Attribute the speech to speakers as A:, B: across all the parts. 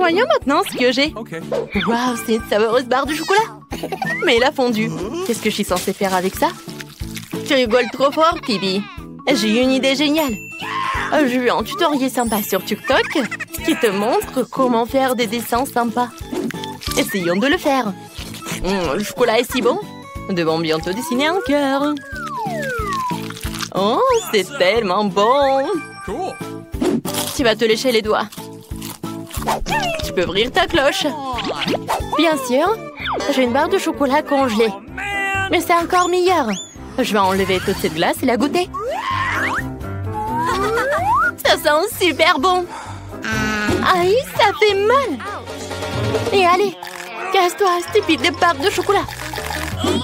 A: Voyons maintenant ce que j'ai. Waouh, c'est une savoureuse barre de chocolat. Mais elle a fondu. Qu'est-ce que je suis censée faire avec ça? Tu rigoles trop fort, Pibi. J'ai eu une idée géniale. J'ai vu un tutoriel sympa sur TikTok qui te montre comment faire des dessins sympas. Essayons de le faire. Le chocolat est si bon. Nous devons bientôt dessiner un cœur. Oh, c'est tellement bon. Tu vas te lécher les doigts. Tu peux ouvrir ta cloche. Bien sûr, j'ai une barre de chocolat congelée. Mais c'est encore meilleur. Je vais enlever toute cette glace et la goûter. Ça sent super bon. Aïe, ça fait mal. Et allez, casse-toi, stupide barre de chocolat.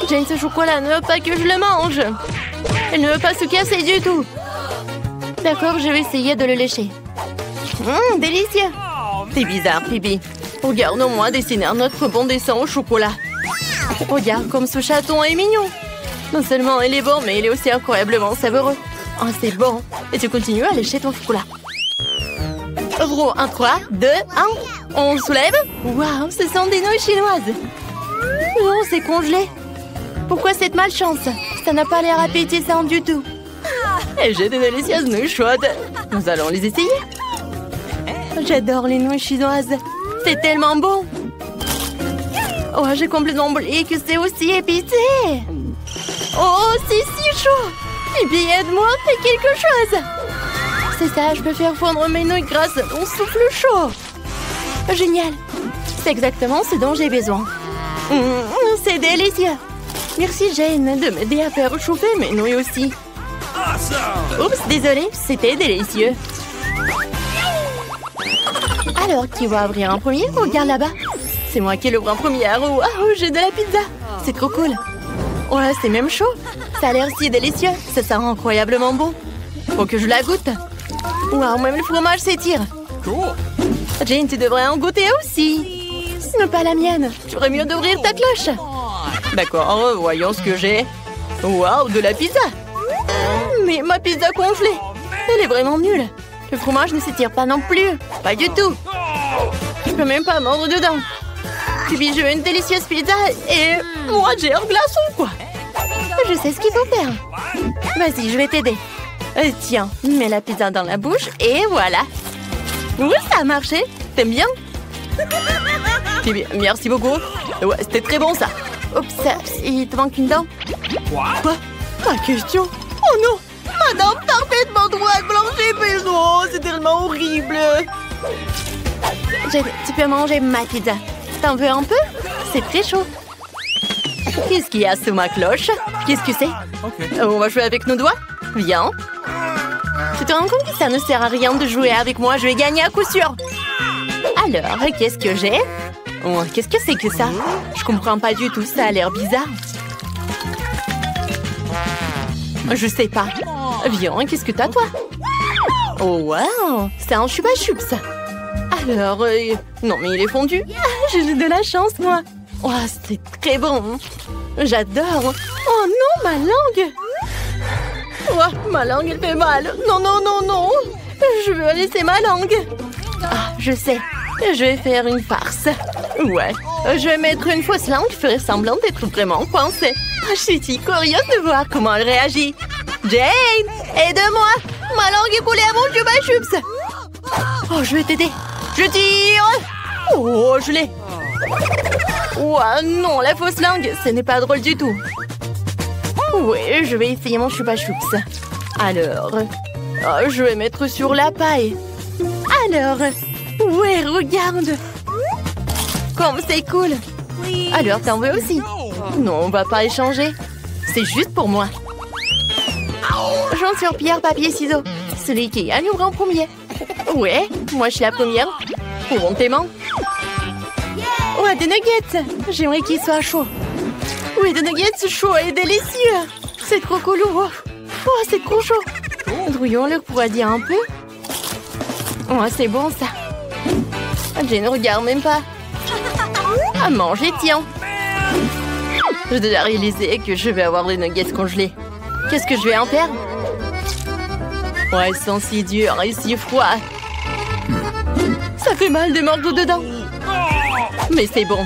A: Jane, ce chocolat ne veut pas que je le mange. Elle ne veut pas se casser du tout. D'accord, je vais essayer de le lécher. Délicieux. C'est bizarre, Phoebe. Regarde-moi dessiner un autre bon dessin au chocolat. Regarde comme ce chaton est mignon. Non seulement il est bon, mais il est aussi incroyablement savoureux. Oh, c'est bon. Et tu continues à lécher ton chocolat. Ouvrons 1, 3, 2, 1. On soulève. Waouh, ce sont des nouilles chinoises. Oh, c'est congelé. Pourquoi cette malchance? Ça n'a pas l'air appétissant du tout. Et j'ai de délicieuses nouilles chaudes. Nous allons les essayer. J'adore les nouilles chinoises. C'est tellement bon. Oh, j'ai complètement oublié que c'est aussi épicé. Oh, c'est si chaud. Et puis aide-moi, fais quelque chose. C'est ça, je peux faire fondre mes nouilles grâce à mon souffle chaud. Génial. C'est exactement ce dont j'ai besoin. C'est délicieux. Merci Jane de m'aider à faire chauffer mes nouilles aussi. Oups, désolée, c'était délicieux. Alors, qui va ouvrir en premier? Regarde là-bas. C'est moi qui l'ouvre en première. Waouh, j'ai de la pizza. C'est trop cool. Ouais, c'est même chaud. Ça a l'air si délicieux. Ça sent incroyablement bon. Faut que je la goûte. Waouh, même le fromage s'étire. Jane, tu devrais en goûter aussi. Ce n'est pas la mienne. Tu ferais mieux d'ouvrir ta cloche. D'accord, voyons ce que j'ai. Waouh, de la pizza. Mais ma pizza congelée. Elle est vraiment nulle. Le fromage ne s'étire pas non plus. Pas du tout. Je peux même pas mordre dedans. Puis je veux une délicieuse pizza et moi j'ai un glaçon quoi. Je sais ce qu'il faut faire. Vas-y, je vais t'aider. Tiens, mets la pizza dans la bouche et voilà. Oui, ça a marché. T'aimes bien? Merci beaucoup. Ouais, c'était très bon ça. Oups, il te manque une dent. Quoi? Pas question. Oh non! Ma dent parfaitement droite, blanche et épaisse. Oh, c'est tellement horrible. Tu peux manger ma pizza. T'en veux un peu? C'est très chaud. Qu'est-ce qu'il y a sous ma cloche? Qu'est-ce que c'est? On va jouer avec nos doigts? Viens. Tu te rends compte que ça ne sert à rien de jouer avec moi? Je vais gagner à coup sûr. Alors, qu'est-ce que j'ai? Oh, qu'est-ce que c'est que ça? Je comprends pas du tout, ça a l'air bizarre. Je sais pas. Viens, qu'est-ce que t'as, toi? Oh, wow! C'est un chupa chups. Alors, non, mais il est fondu. J'ai de la chance, moi. Oh, c'est très bon. J'adore. Oh non, ma langue. Oh, ma langue, elle fait mal. Non, non, non, non. Je veux laisser ma langue. Ah, je sais. Je vais faire une farce. Ouais. Je vais mettre une fausse langue qui ferait semblant d'être vraiment coincée. Je suis si curieuse de voir comment elle réagit. Jane, aide-moi. Ma langue est collée à mon chupa chups. Oh, je vais t'aider. Je tire. Oh, je l'ai. Oh non, la fausse langue, ce n'est pas drôle du tout. Oui, je vais essayer mon chupa chups. Alors, je vais mettre sur la paille. Alors, ouais, regarde. Comme c'est cool. Alors, t'en veux aussi? Non, on va pas échanger. C'est juste pour moi. J'en sur pierre, papier, ciseaux. Celui qui gagne ouvre en premier. Ouais, moi je suis la première. Pour mon paiement. Ouais, des nuggets. J'aimerais qu'ils soient chauds. Oui, des nuggets chauds et délicieux. C'est trop cool. Oh, c'est trop chaud. Drouillons-le pour dire un peu. Oh, c'est bon ça. Je ne regarde même pas. À manger, tiens. J'ai déjà réalisé que je vais avoir des nuggets congelés. Qu'est-ce que je vais en faire? Ouais, ils sont si durs et si froids. Ça fait mal de mordre dedans. Mais c'est bon.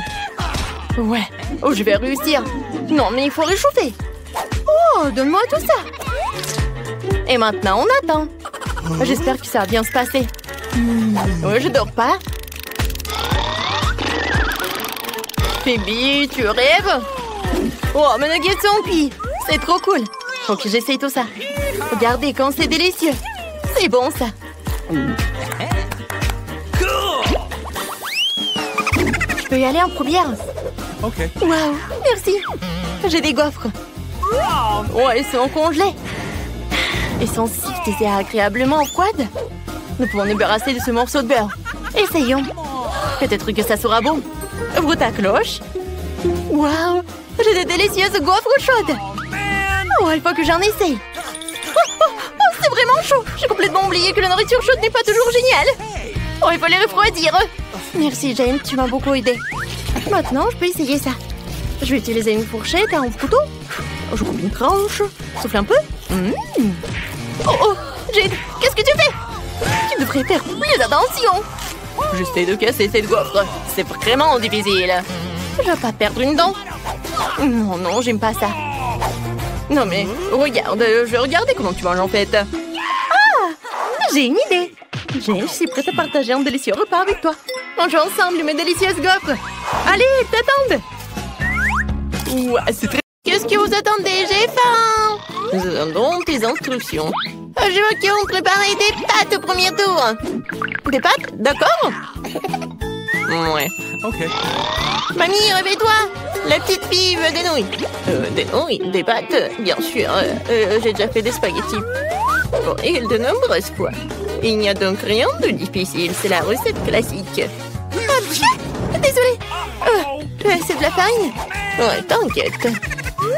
A: Ouais. Oh, je vais réussir. Non, mais il faut réchauffer. Oh, donne-moi tout ça. Et maintenant, on attend. J'espère que ça va bien se passer. Ouais, je dors pas. Phoebe, tu rêves? Oh, mes nuggets sont cuits. C'est trop cool. Faut que j'essaye tout ça. Regardez quand c'est délicieux. C'est bon, ça. Je peux y aller en première?
B: Ok.
A: Waouh, merci. J'ai des gaufres. Oh, elles sont congelées. Elles sont si agréablement froides. Nous pouvons nous débarrasser de ce morceau de beurre. Essayons. Peut-être que ça sera bon. Ouvre ta cloche. Waouh, j'ai de délicieuses gaufres chaudes. Oh, il faut que j'en essaye. Oh, c'est vraiment chaud. J'ai complètement oublié que la nourriture chaude n'est pas toujours géniale. Oh, il faut les refroidir. Merci, Jane, tu m'as beaucoup aidé. Maintenant, je peux essayer ça. Je vais utiliser une fourchette et un couteau. Je coupe une tranche. Souffle un peu. Oh, oh, Jane, qu'est-ce que tu fais? Tu devrais faire plus attention. J'essaie de casser cette gaufre. C'est vraiment difficile. Je vais pas perdre une dent. Non, non, j'aime pas ça. Non mais, regarde, je vais regarder comment tu manges en fait. Ah, j'ai une idée. Jane, je suis prête à partager un délicieux repas avec toi. Mangeons ensemble mes délicieuses gaufres. Allez, t'attendent. Ouais, c'est très... Qu'est-ce que vous attendez? J'ai faim. Nous attendons tes instructions. Je veux qu'on prépare des pâtes au premier tour. Des pâtes? D'accord. Ouais.
B: Ok.
A: Mamie, réveille-toi. La petite fille veut des nouilles. Des nouilles? Des pâtes? Bien sûr. J'ai déjà fait des spaghettis. Bon, et de nombreuses fois. Il n'y a donc rien de difficile. C'est la recette classique. Ah, désolée. C'est de la farine? Ouais, t'inquiète.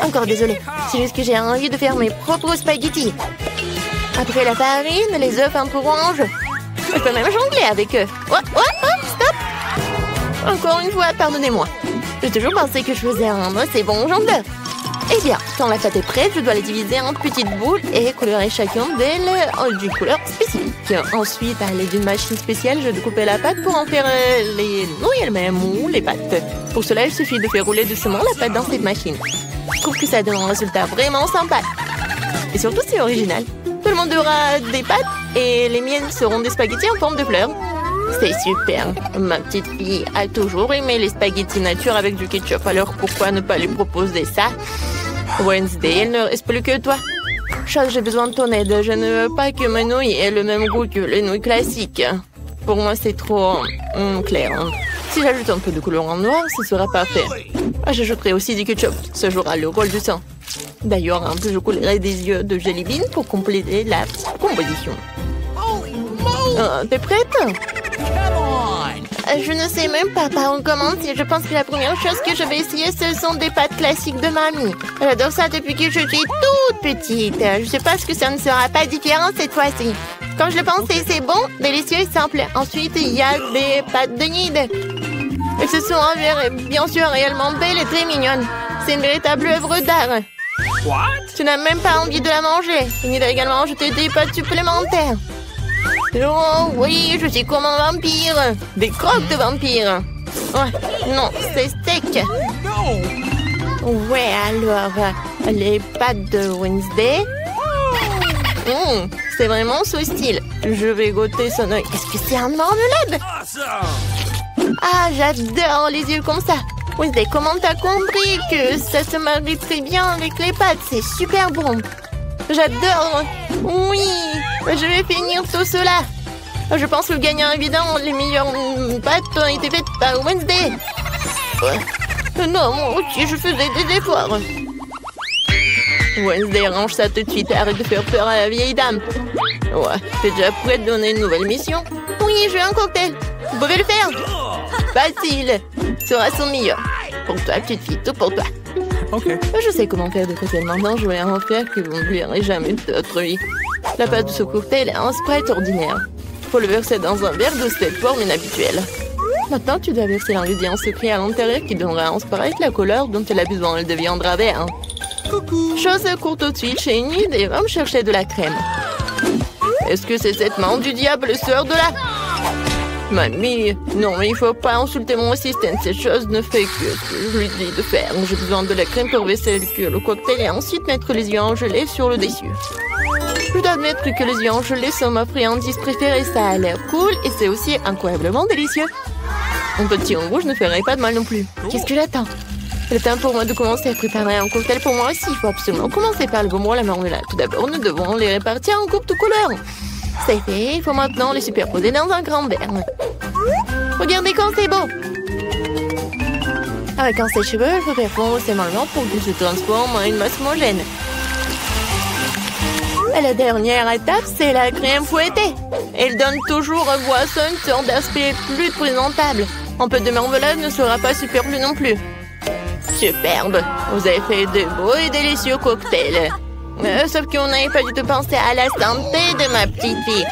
A: Encore désolée. C'est juste que j'ai envie de faire mes propres spaghettis. Après la farine, les œufs un peu orange. Je peux même jongler avec eux. Oh, stop. Encore une fois, pardonnez-moi. J'ai toujours pensé que je faisais un assez bon jongleur. Eh bien, quand la pâte est prête, je dois la diviser en petites boules et colorer chacune d'elles d'une couleur spécifique. Ensuite, à l'aide d'une machine spéciale, je découpe la pâte pour en faire les nouilles elles-mêmes ou les pâtes. Pour cela, il suffit de faire rouler doucement la pâte dans cette machine. Je trouve que ça donne un résultat vraiment sympa. Et surtout, c'est original. Tout le monde aura des pâtes et les miennes seront des spaghettis en forme de fleurs. C'est super. Ma petite fille a toujours aimé les spaghettis nature avec du ketchup. Alors pourquoi ne pas lui proposer ça? Wednesday, il ne reste plus que toi. Charles, j'ai besoin de ton aide. Je ne veux pas que mes nouilles aient le même goût que les nouilles classiques. Pour moi, c'est trop clair. Si j'ajoute un peu de colorant noir, ce sera parfait. J'ajouterai aussi du ketchup. Ça jouera le rôle du sang. D'ailleurs, un peu je coulerai des yeux de jelly bean pour compléter la composition. T'es prête? Je ne sais même pas par où commencer. Je pense que la première chose que je vais essayer, ce sont des pâtes classiques de mamie. J'adore ça depuis que je suis toute petite. Je suppose que ça ne sera pas différent cette fois-ci. Comme je le pensais, c'est bon, délicieux et simple. Ensuite, il y a des pâtes de Nid. Elles se sont avérées, bien sûr, réellement belles et très mignonnes. C'est une véritable œuvre d'art. Tu n'as même pas envie de la manger. Nid a également ajouté des pâtes supplémentaires. Oh oui, je suis comme un vampire. Des croques de vampire. Ouais, non, c'est steak. Ouais, alors, les pâtes de Wednesday. C'est vraiment ce style. Je vais goûter son œil. Est-ce que c'est un marmelade? Ah, j'adore les yeux comme ça. Wednesday, comment t'as compris que ça se marie très bien avec les pâtes? C'est super bon. J'adore. Oui, je vais finir tout cela. Je pense que le gagnant évident, les meilleures pâtes ont été faites par Wednesday. Non, moi aussi, je faisais des efforts. Wednesday, range ça tout de suite. Arrête de faire peur à la vieille dame. Ouais, t'es déjà prête à donner une nouvelle mission? Oui, je veux un cocktail. Vous pouvez le faire? Facile. Sera son meilleur. Pour toi, petite fille, tout pour toi.
B: Ok.
A: Je sais comment faire des cocktails maintenant. Je vais en faire que vous ne verrez jamais de votre vie. La pâte de ce cocktail est un Sprite ordinaire. Faut le verser dans un verre de cette forme inhabituelle. Maintenant, tu dois verser l'ingrédient secret à l'intérieur qui donnera à un Sprite la couleur dont elle a besoin. Elle deviendra vert. Chose courte tout de suite chez Nid et va me chercher de la crème. Est-ce que c'est cette main du diable sort de là? Mamie, non, il faut pas insulter mon assistant. Cette chose ne fait que ce que je lui dis de faire. J'ai besoin de la crème pour vaisselle, que le cocktail et ensuite mettre les yeux en gelée sur le dessus. Je dois admettre que les yeux en gelée sont ma friandise préférée. Ça a l'air cool et c'est aussi incroyablement délicieux. Un petit en rouge ne ferait pas de mal non plus. Qu'est-ce que j'attends? C'est le temps pour moi de commencer à préparer un cocktail pour moi aussi. Il faut absolument commencer par le bonbon et la marmelade. Tout d'abord, nous devons les répartir en coupes de couleur. C'est fait, il faut maintenant les superposer dans un grand verre. Regardez quand c'est beau! Avec un sèche-cheveux, il faut faire fondre ces marmelades pour qu'ils se transforment en une masse homogène. Et la dernière étape, c'est la crème fouettée. Elle donne toujours à boisson une sorte d'aspect plus présentable. Un peu de marmelade ne sera pas superflu non plus. Superbe! Vous avez fait de beaux et délicieux cocktails. Sauf qu'on n'avait pas du tout pensé à la santé de ma petite fille.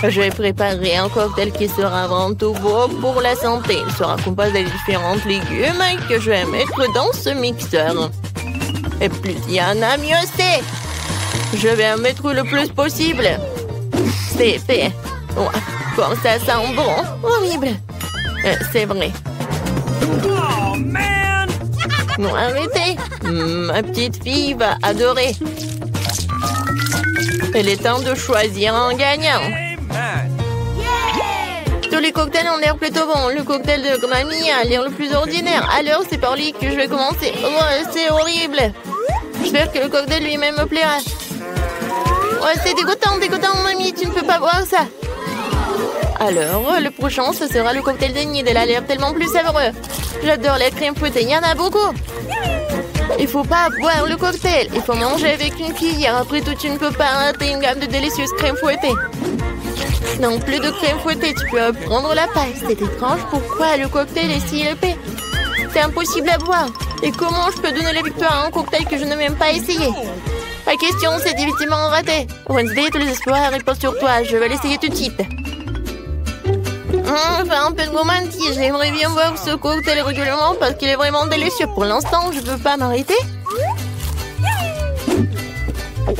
A: Je vais préparer un cocktail qui sera avant tout beau pour la santé. Il sera composé de différents légumes que je vais mettre dans ce mixeur. Et plus il y en a, mieux c'est. Je vais en mettre le plus possible. C'est fait. Ouais, comme ça sent bon. Horrible. C'est vrai.
B: Oh, man!
A: Non, arrêtez. Ma petite fille va adorer. Il est temps de choisir un gagnant. Tous les cocktails ont l'air plutôt bons. Le cocktail de mamie a l'air le plus ordinaire. Alors, c'est par lui que je vais commencer. Oh, c'est horrible. J'espère que le cocktail lui-même me plaira. Ouais, c'est dégoûtant, mamie. Tu ne peux pas boire ça. Alors, le prochain, ce sera le cocktail de Nid. Elle a l'air tellement plus savoureux. J'adore la crème fouettée. Il y en a beaucoup. Il faut pas boire le cocktail. Il faut manger avec une cuillère. Après tout, tu ne peux pas rater une gamme de délicieuses crèmes fouettées. Non, plus de crème fouettée. Tu peux prendre la paille. C'est étrange. Pourquoi le cocktail est si épais? C'est impossible à boire. Et comment je peux donner la victoire à un cocktail que je n'ai même pas essayé? La question, c'est définitivement raté. Wednesday, tous les espoirs reposent sur toi. Je vais l'essayer tout de suite. Enfin, un peu de romantisme. J'aimerais bien boire ce cocktail régulièrement parce qu'il est vraiment délicieux. Pour l'instant, je ne peux pas m'arrêter.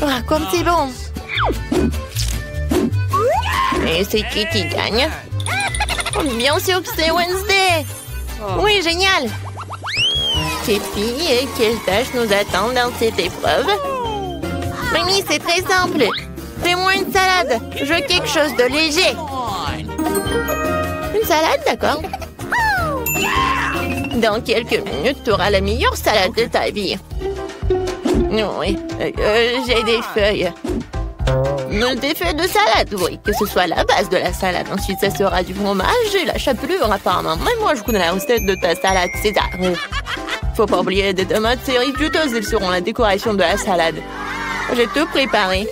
A: Ah, comme c'est bon. Et c'est qui gagne? Bien sûr que c'est Wednesday. Oui, génial. Petite fille, quelles tâches nous attendent dans cette épreuve? Mamie, c'est très simple. Fais-moi une salade. Je veux quelque chose de léger. Une salade, d'accord. Dans quelques minutes, tu auras la meilleure salade de ta vie. Oui, j'ai des feuilles. Des feuilles de salade, oui, que ce soit la base de la salade. Ensuite, ça sera du fromage et la chapelure, apparemment. Même moi, je connais la recette de ta salade César. Faut pas oublier des tomates cerises juteuses, elles seront la décoration de la salade. J'ai tout préparé.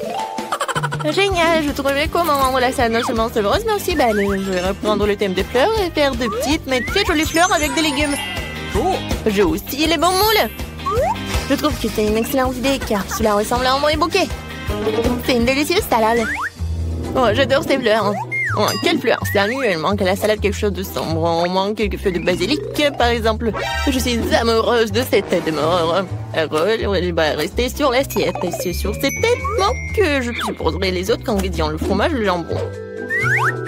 A: Génial, je trouvais comment rendre la salade non seulement savoureuse, mais aussi belle. Je vais reprendre le thème des fleurs et faire de petites mais très jolies fleurs avec des légumes. J'ai aussi les bons moules. Je trouve que c'est une excellente idée car cela ressemble à un vrai bouquet. C'est une délicieuse salade. Oh, j'adore ces fleurs. Oh, quelle fleur! Salut, il manque à la salade quelque chose de sombre. On manque quelques feuilles de basilic, par exemple. Je suis amoureuse de cette tête de mort. Elle va rester sur l'assiette. Et c'est sur cette tête que je supposerai les autres ingrédients, le fromage et le jambon.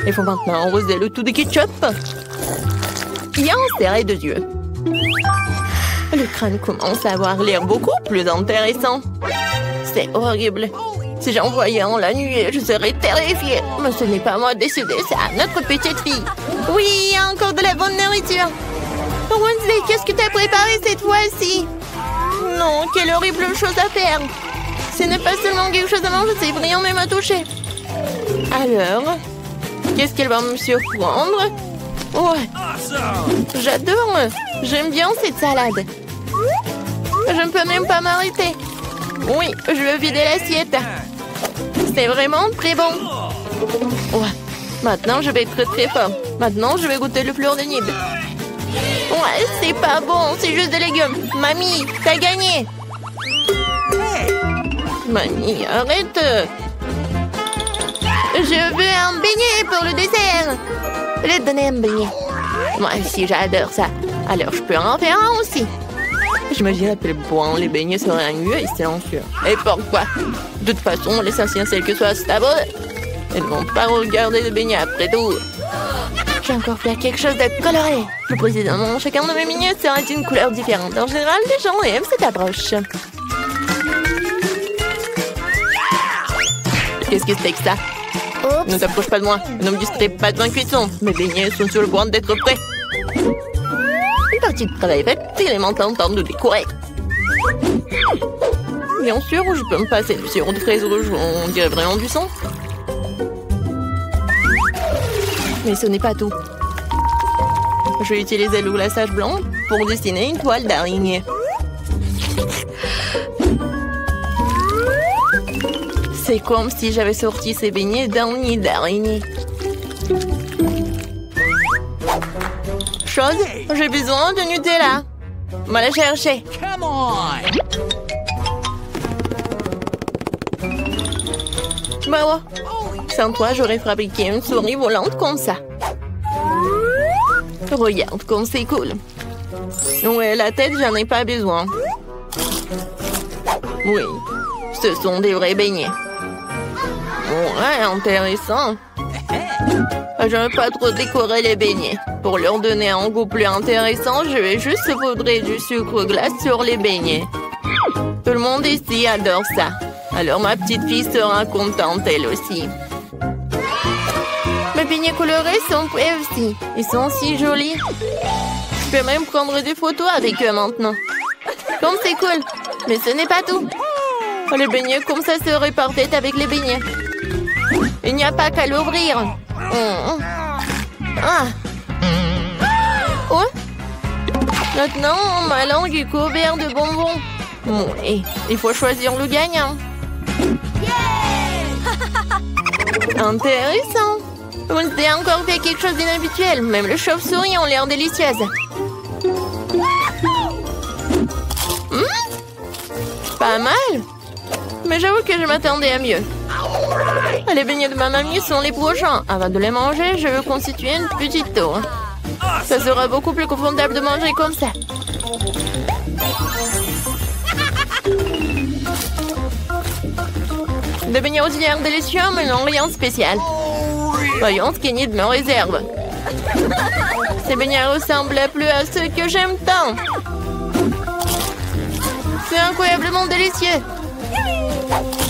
A: Il faut maintenant arroser le tout de ketchup. Bien serré de yeux. Le crâne commence à avoir l'air beaucoup plus intéressant. C'est horrible. Si j'en voyais un la nuit, je serais terrifiée. Mais ce n'est pas moi de décider, c'est à notre petite fille. Oui, il y a encore de la bonne nourriture. Wednesday, qu'est-ce que tu as préparé cette fois-ci? Non, quelle horrible chose à faire. Ce n'est pas seulement quelque chose à manger, c'est brillant même à toucher. Alors, qu'est-ce qu'elle va me surprendre? Ouais, j'adore. J'aime bien cette salade. Je ne peux même pas m'arrêter. Oui, je veux vider l'assiette. C'est vraiment très bon. Ouais, maintenant je vais être très fort. Maintenant, je vais goûter le fleur de Nid. Ouais, c'est pas bon, c'est juste des légumes. Mamie, t'as gagné. Mamie, arrête. Je veux un beignet pour le dessert. Je vais te donner un beignet. Moi aussi, j'adore ça. Alors, je peux en faire un aussi. J'imagine à quel point les beignets seraient mieux et silencieux. Et pourquoi? De toute façon, l'essentiel c'est que ce soit stable. Ils ne vont pas regarder les beignets après tout. J'ai encore faire quelque chose de coloré. Le président, chacun de mes beignets sera d'une couleur différente. En général, les gens aiment cette approche. Qu'est-ce que c'est que ça? Ne t'approche pas de moi. Ne me distrais pas de ma cuisson. Mes beignets sont sur le point d'être prêts. Une partie de travail faite, il est maintenant temps de décorer. Bien sûr, je peux me passer du sirop de fraise rouge. On dirait vraiment du sang. Mais ce n'est pas tout. Je vais utiliser le glaçage blanc pour dessiner une toile d'araignée. C'est comme si j'avais sorti ces beignets d'un nid d'araignée. Chose, j'ai besoin de Nutella. Va la chercher.
B: Come on!
A: Bah ouais. Sans toi, j'aurais fabriqué une souris volante comme ça. Regarde comme c'est cool. Ouais, la tête, j'en ai pas besoin. Oui, ce sont des vrais beignets. Ouais, intéressant. Je ne veux pas trop décorer les beignets. Pour leur donner un goût plus intéressant, je vais juste saupoudrer du sucre glace sur les beignets. Tout le monde ici adore ça. Alors ma petite fille sera contente elle aussi. Mes beignets colorés sont prêts aussi. Ils sont si jolis. Je peux même prendre des photos avec eux maintenant. Comme c'est cool. Mais ce n'est pas tout. Les beignets comme ça se répartent avec les beignets. Il n'y a pas qu'à l'ouvrir. Ah. Oh. Maintenant, ma langue est couverte de bonbons. Et il faut choisir le gagnant. Intéressant. Vous avez encore fait quelque chose d'inhabituel. Même les chauves-souris ont l'air délicieuses. Pas mal. Mais j'avoue que je m'attendais à mieux. Les beignets de ma mamie sont les prochains. Avant de les manger, je veux constituer une petite tour. Ça sera beaucoup plus confortable de manger comme ça. Des beignets aux yeux délicieux, mais non rien de spécial. Voyons ce qu'il y a de me réserve. Ces beignets ressemblent plus à ceux que j'aime tant. C'est incroyablement délicieux.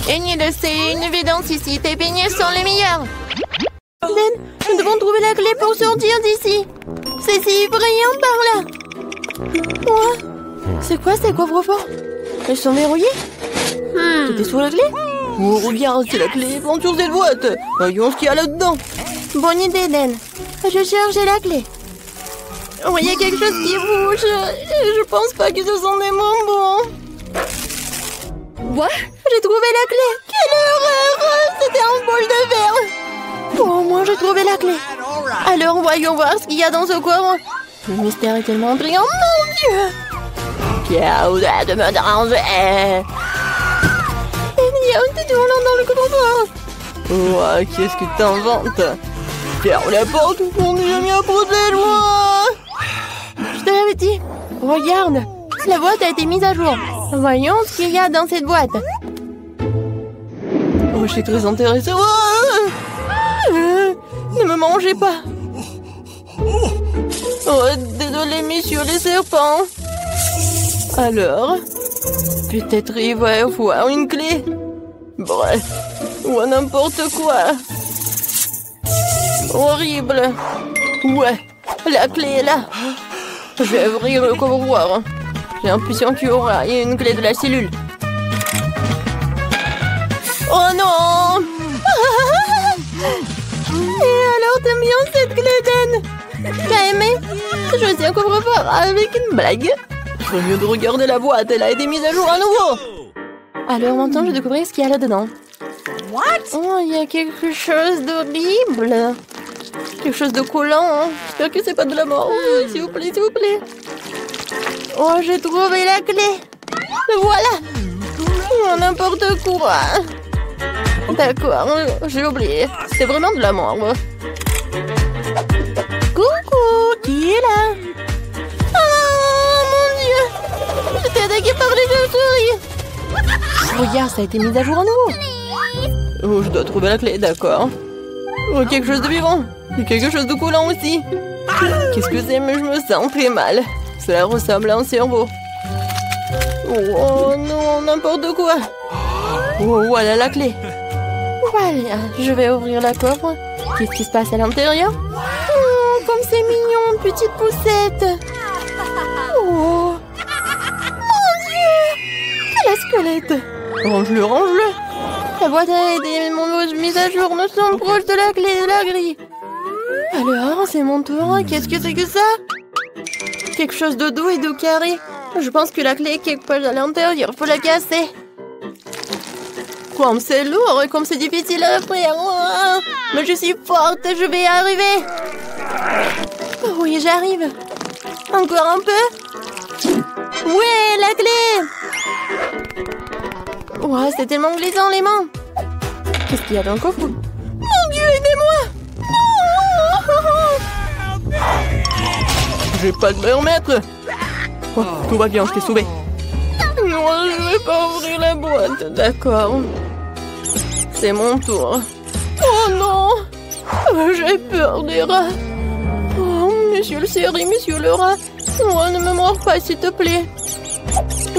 A: Et ni de c'est une évidence ici. Tes beignets sont les meilleurs. Ben, nous devons trouver la clé pour sortir d'ici. C'est si effrayant par là. Ouais. C'est quoi ces coffres-forts? Ils sont verrouillés? C'était sous la clé? Oh, regarde, c'est la clé plante sur cette boîte. Voyons ce qu'il y a là-dedans. Bonne idée, Ben. Je cherchais la clé. Oh, il y a quelque chose qui bouge. Je pense pas que ce sont des bonbons. Quoi? J'ai trouvé la clé. Quelle horreur! C'était un bol de verre. Oh, moi, j'ai trouvé la clé. Alors, voyons voir ce qu'il y a dans ce coffre. Le mystère est tellement intriguant. Mon Dieu! Qu'est-ce de me déranger? T'es toujours là dans le coffre. Ouais, qu'est-ce que t'inventes? Ferme la porte, on n'est jamais à portée de moi. Je te l'avais dit. Regarde, la boîte a été mise à jour. Voyons ce qu'il y a dans cette boîte. Oh, je suis très intéressée. Ne me mangez pas. Oh, désolé, messieurs les serpents. Alors, peut-être il va y avoir une clé. Bref, ou n'importe quoi. Horrible. Ouais, la clé est là. Je vais ouvrir le coffre-fort. J'ai l'impression qu'il y aura une clé de la cellule. Oh non! Et alors, t'aimes bien cette clé, Ben? T'as aimé? Choisis un coffre-fort avec une blague. Au lieu de regarder la boîte, elle a été mise à jour à nouveau. Alors maintenant, je vais découvrir ce qu'il y a là-dedans. What? Oh, il y a quelque chose d'horrible. Quelque chose de collant. Hein. J'espère que c'est pas de la mort. Oh, s'il vous plaît, s'il vous plaît. Oh, j'ai trouvé la clé. Voilà. Oh, n'importe quoi. D'accord, j'ai oublié. C'est vraiment de la mort. Coucou, qui est là? Oh, mon Dieu. J'étais attaquée par les chauves-souris. Regarde, ça a été mis à jour à nouveau. Oh, je dois trouver la clé, d'accord. Oh, quelque chose de vivant. Il y a quelque chose de coulant aussi. Qu'est-ce que c'est? Mais je me sens très mal. Cela ressemble à un cerveau. Oh non, n'importe quoi. Oh, voilà la clé. Voilà, je vais ouvrir la coffre. Qu'est-ce qui se passe à l'intérieur? Oh, comme c'est mignon, petite poussette. Oh, mon Dieu! Quel squelette! Range-le, range-le! La boîte à aide et mon mot de mise à jour nous sommes proches de la clé de la grille. Alors, c'est mon tour. Qu'est-ce que c'est que ça? Quelque chose de doux et de carré. Je pense que la clé est quelque part à l'intérieur. Faut la casser. Comme c'est lourd et comme c'est difficile à ouvrir. Oh, mais je suis forte, je vais y arriver. Oh oui, j'arrive. Encore un peu. Ouais, la clé. Oh, c'est tellement glissant les mains. Qu'est-ce qu'il y a dans le coffre? Mon Dieu, aidez-moi. Je vais pas me remettre. Oh, tout va bien, je t'ai sauvé. Non, je vais pas ouvrir la boîte. D'accord. C'est mon tour. Oh non! J'ai peur des rats. Oh, monsieur le série, monsieur le rat. Oh, ne me mords pas, s'il te plaît.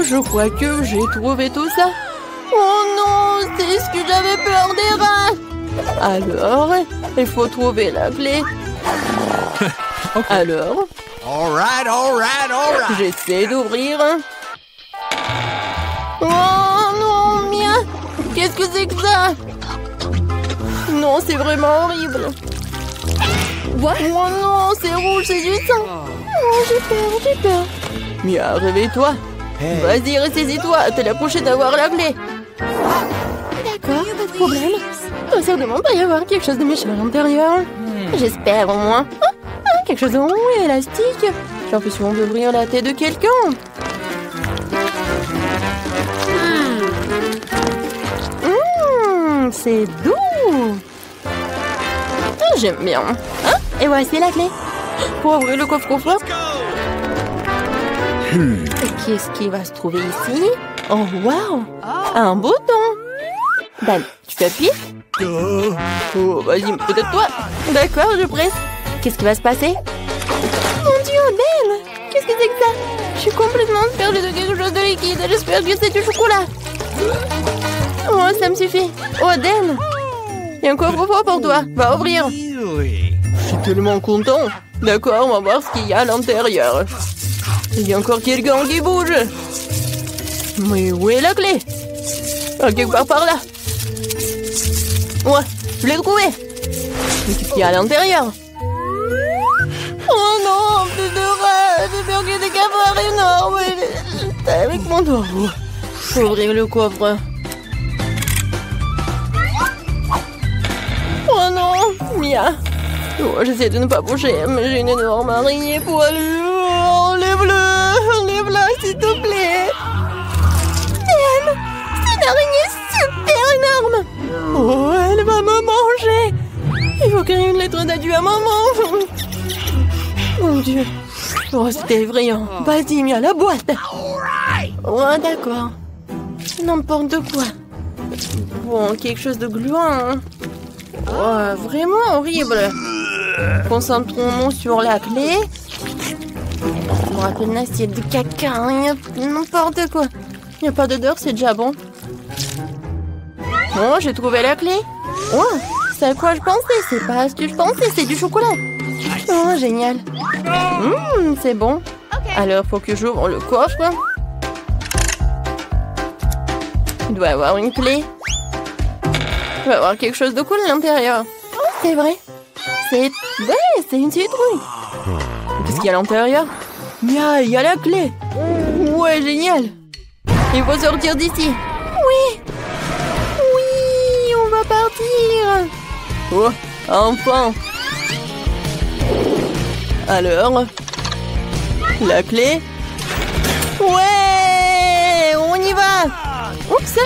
A: Je crois que j'ai trouvé tout ça. Oh non, c'est ce que j'avais peur des rats. Alors, il faut trouver la clé. Okay. Alors?
B: All right.
A: J'essaie d'ouvrir. Oh non, Mia! Qu'est-ce que c'est que ça? Non, c'est vraiment horrible. What? Oh non, c'est rouge, c'est du sang. Oh, j'ai peur. Mia, réveille-toi. Hey. Vas-y, ressaisis-toi. T'es la prochaine d'avoir la clé. D'accord, pas de problème. Certainement, il va y avoir quelque chose de méchant à l'intérieur. J'espère au moins. Quelque chose de rond et élastique. J'ai l'impression d'ouvrir la tête de quelqu'un. C'est doux. J'aime bien. Hein? Et voici la clé. Pour ouvrir le coffre-fort. Qu'est-ce qui va se trouver ici? Oh, wow! Un bouton. Ben, tu appuies? Oh, vas-y, peut-être toi. D'accord, je presse. Qu'est-ce qui va se passer? Mon Dieu, Ben! Qu'est-ce que c'est que ça? Je suis complètement perdue de quelque chose de liquide. J'espère que c'est du chocolat. Oh, ça me suffit. Oh, Dan! Il y a un coffre-fort pour toi. Va ouvrir. Je suis tellement content. D'accord, on va voir ce qu'il y a à l'intérieur. Il y a encore quelqu'un qui bouge. Mais où est la clé? Quelque part par là. Ouais, je l'ai trouvé. Mais qu'est-ce qu'il y a à l'intérieur? Oh non, plus de rats. J'ai peur qu'il y ait des cafards énormes. Avec mon doigt. Faut ouvrir le coffre. Oh non, Mia. Oh, j'essaie de ne pas bouger, mais j'ai une énorme araignée poilue. Oh, enlève-la, s'il te plaît. Dan, c'est une araignée super énorme. Oh, elle va me manger. Il faut écrire une lettre d'adieu à maman. Mon Dieu. Oh, c'était effrayant. Vas-y, Mia, la boîte. Oh, d'accord. N'importe quoi. Bon, quelque chose de gluant. Oh, vraiment horrible. Concentrons-nous sur la clé. On me rappelle une assiette de caca. N'importe quoi. Il n'y a pas d'odeur, c'est déjà bon. Oh, j'ai trouvé la clé. Oh, c'est à quoi je pensais. C'est pas ce que je pensais, c'est du chocolat. Oh, génial. C'est bon. Alors, faut que j'ouvre le coffre. Il doit y avoir une clé. Il va y avoir quelque chose de cool à l'intérieur. Oh, c'est vrai. C'est une citrouille. Qu'est-ce qu'il y a à l'intérieur? Il y a la clé. Ouais, génial. Il faut sortir d'ici. Oui, on va partir. Oh, enfin. Alors, la clé. Ouais, on y va. Oups.